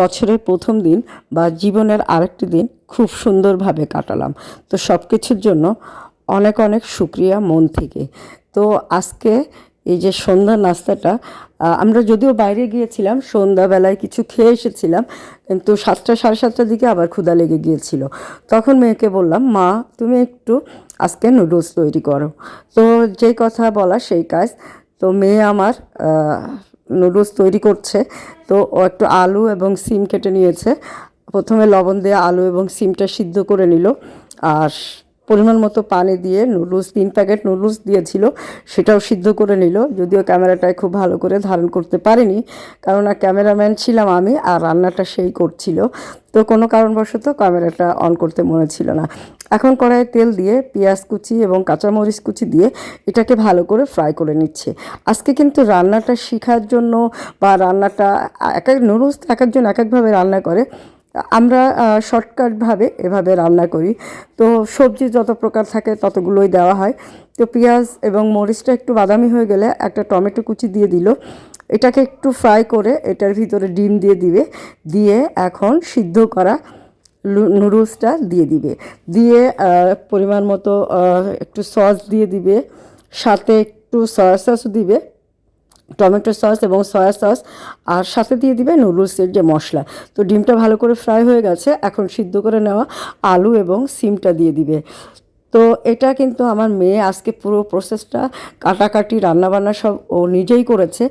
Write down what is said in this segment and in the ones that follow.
বছরের প্রথম দিন বা জীবনের আরেকটি দিন খুব সুন্দরভাবে কাটালাম। তো সব কিছুর জন্য অনেক অনেক শুক্রিয়া মন থেকে। তো আজকে এই যে সন্ধ্যা নাস্তাটা, আমরা যদিও বাইরে গিয়েছিলাম, সন্ধ্যাবেলায় কিছু খেয়ে এসেছিলাম, কিন্তু 7টা সাড়ে 7টার দিকে আবার ক্ষুধা লেগে গিয়েছিল। তখন মেয়েকে বললাম, মা তুমি একটু আজকে নুডলস তৈরি করো। তো যেই কথা বলা সেই কাজ। তো মেয়ে আমার নুডলস তৈরি করছে। তো ও একটু আলু এবং সিম কেটে নিয়েছে। প্রথমে লবণ দিয়ে আলু এবং সিমটা সিদ্ধ করে নিল, আর পরিমাণ মতো পানি দিয়ে নুডলস 3 প্যাকেট নুডলস দিয়েছিল, সেটাও সিদ্ধ করে নিল। যদিও ক্যামেরাটায় খুব ভালো করে ধারণ করতে পারিনি, কারণ ক্যামেরাম্যান ছিলাম আমি আর রান্নাটা সেই করছিল। তো কোনো কারণবশত ক্যামেরাটা অন করতে মনে ছিল না। এখন কড়াইয়ে তেল দিয়ে পেঁয়াজ কুচি এবং কাঁচামরিচ কুচি দিয়ে এটাকে ভালো করে ফ্রাই করে নিচ্ছে। আজকে কিন্তু রান্নাটা শেখার জন্য বা রান্নাটা এক এক নুডলস এক একজন এক একভাবে রান্না করে, আমরা শর্টকাটভাবে এভাবে রান্না করি। তো সবজি যত প্রকার থাকে ততগুলোই দেওয়া হয়। তো পেঁয়াজ এবং মরিচটা একটু বাদামি হয়ে গেলে একটা টমেটো কুচি দিয়ে দিল। এটাকে একটু ফ্রাই করে এটার ভিতরে ডিম দিয়ে দিবে, দিয়ে এখন সিদ্ধ করা নুডলসটা দিয়ে দিবে, দিয়ে পরিমাণ মতো একটু সস দিয়ে দিবে, সাথে একটু সয়া সসও দিবে, টমেটো সস এবং সয়া সস, আর সাথে দিয়ে দিবে নুডলসের যে মশলা। তো ডিমটা ভালো করে ফ্রাই হয়ে গেছে, এখন সিদ্ধ করে নেওয়া আলু এবং সিমটা দিয়ে দিবে। তো এটা কিন্তু আমার মেয়ে আজকে পুরো প্রসেসটা, কাটাকাটি রান্নাবান্না সব ও নিজেই করেছে।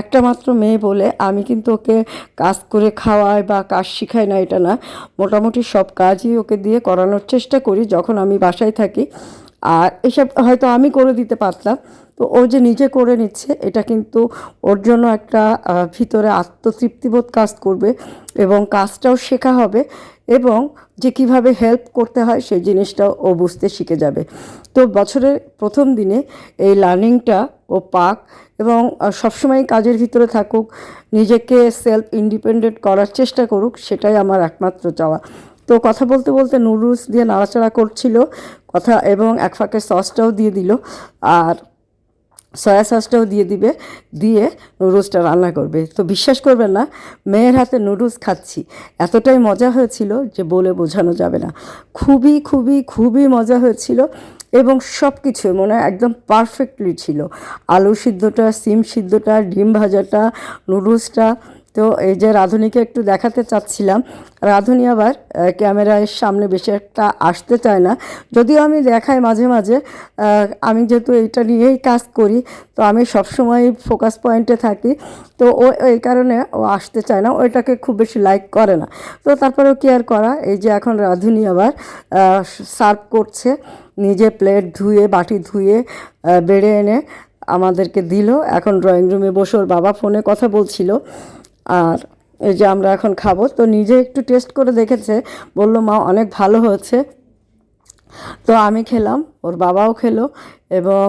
একটা মাত্র মেয়ে বলে আমি কিন্তু ওকে কাজ করে খাওয়াই বা কাজ শিখাই না, এটা না। মোটামুটি সব কাজই ওকে দিয়ে করানোর চেষ্টা করি যখন আমি বাসায় থাকি। আর এসব হয়তো আমি করে দিতে পারতাম, তো ও যে নিজে করে নিচ্ছে, এটা কিন্তু ওর জন্য একটা ভিতরে আত্মতৃপ্তিবোধ কাজ করবে এবং কাজটাও শেখা হবে, এবং যে কিভাবে হেল্প করতে হয় সেই জিনিসটাও ও বুঝতে শিখে যাবে। তো বছরের প্রথম দিনে এই লার্নিংটা ও পাক, এবং সবসময় কাজের ভিতরে থাকুক, নিজেকে সেলফ ইন্ডিপেন্ডেন্ট করার চেষ্টা করুক, সেটাই আমার একমাত্র চাওয়া। তো কথা বলতে বলতে নুডলস দিয়ে নাড়াচাড়া করছিল কথা, এবং এক ফাঁকে সসটাও দিয়ে দিল, আর সয়া সসটাও দিয়ে দিবে, দিয়ে নুডলসটা রান্না করবে। তো বিশ্বাস করবেন না, মেয়ের হাতে নুডলস খাচ্ছি, এতটাই মজা হয়েছিল যে বলে বোঝানো যাবে না। খুবই খুবই খুবই মজা হয়েছিল, এবং সব কিছু মনে হয় একদম পারফেক্টলি ছিল। আলু সিদ্ধটা, সিম সিদ্ধটা, ডিম ভাজাটা, নুডলসটা। তো এই যে রাঁধুনিকে একটু দেখাতে চাচ্ছিলাম, রাঁধুনি আবার ক্যামেরার সামনে বেশি একটা আসতে চায় না, যদিও আমি দেখাই মাঝে মাঝে। আমি যেহেতু এইটা নিয়েই কাজ করি, তো আমি সবসময় ফোকাস পয়েন্টে থাকি, তো ও এই কারণে ও আসতে চায় না, ওইটাকে খুব বেশি লাইক করে না। তো তারপরেও কি আর করা, এই যে এখন রাঁধুনি আবার সার্ভ করছে, নিজে প্লেট ধুয়ে বাটি ধুয়ে বেড়ে এনে আমাদেরকে দিল। এখন ড্রয়িং রুমে বসে ওর বাবা ফোনে কথা বলছিল, আর এই যে আমরা এখন খাবো। তো নিজে একটু টেস্ট করে দেখেছে, বলল মা অনেক ভালো হয়েছে। তো আমি খেলাম, ওর বাবাও খেলো, এবং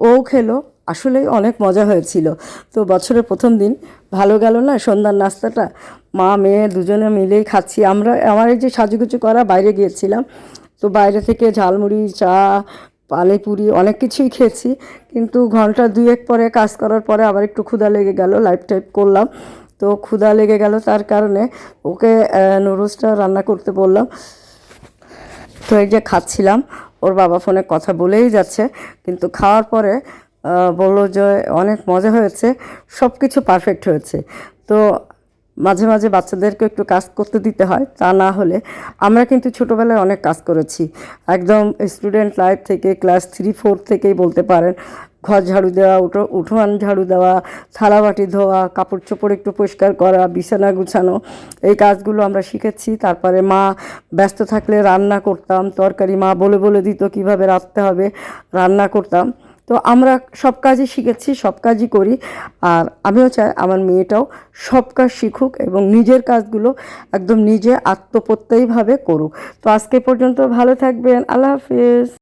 ও খেলো। আসলেই অনেক মজা হয়েছিল। তো বছরের প্রথম দিন ভালো গেল না সন্ধ্যার নাস্তাটা, মা মেয়ে দুজনে মিলেই খাচ্ছি। আমার এই যে সাজুগুজু করা, বাইরে গিয়েছিলাম, তো বাইরে থেকে ঝালমুড়ি, চা, পানিপুরি অনেক কিছুই খেয়েছি, কিন্তু ঘন্টা দুয়েক পরে কাজ করার পরে আবার একটু ক্ষুধা লেগে গেল, লাইভ টাইপ করলাম। তো ক্ষুধা লেগে গেল, তার কারণে ওকে নুডলসটা রান্না করতে বললাম। তো এই যে খাচ্ছিলাম, ওর বাবা ফোনে কথা বলেই যাচ্ছে, কিন্তু খাওয়ার পরে বললো যে অনেক মজা হয়েছে, সব কিছু পারফেক্ট হয়েছে। তো মাঝে মাঝে বাচ্চাদেরকে একটু কাজ করতে দিতে হয়, তা না হলে আমরা কিন্তু ছোটোবেলায় অনেক কাজ করেছি, একদম স্টুডেন্ট লাইফ থেকে ক্লাস 3-4 থেকেই বলতে পারেন। ঘর ঝাড়ু দেওয়া, উঠোন ঝাড়ু দেওয়া, থালা বাটি ধোয়া, কাপড় চোপড় একটু পরিষ্কার করা, বিছানা গুছানো, এই কাজগুলো আমরা শিখেছি। তারপরে মা ব্যস্ত থাকলে রান্না করতাম, তরকারি মা বলে বলে দিত কীভাবে রাঁধতে হবে, রান্না করতাম। তো আমরা সব কাজই শিখেছি, সব কাজই করি, আর আমিও চাই আমার মেয়েটাও সব কাজ শিখুক এবং নিজের কাজগুলো একদম নিজে আত্মপ্রত্যয়ীভাবে করুক। তো আজকে পর্যন্ত ভালো থাকবেন, আল্লাহ হাফিজ।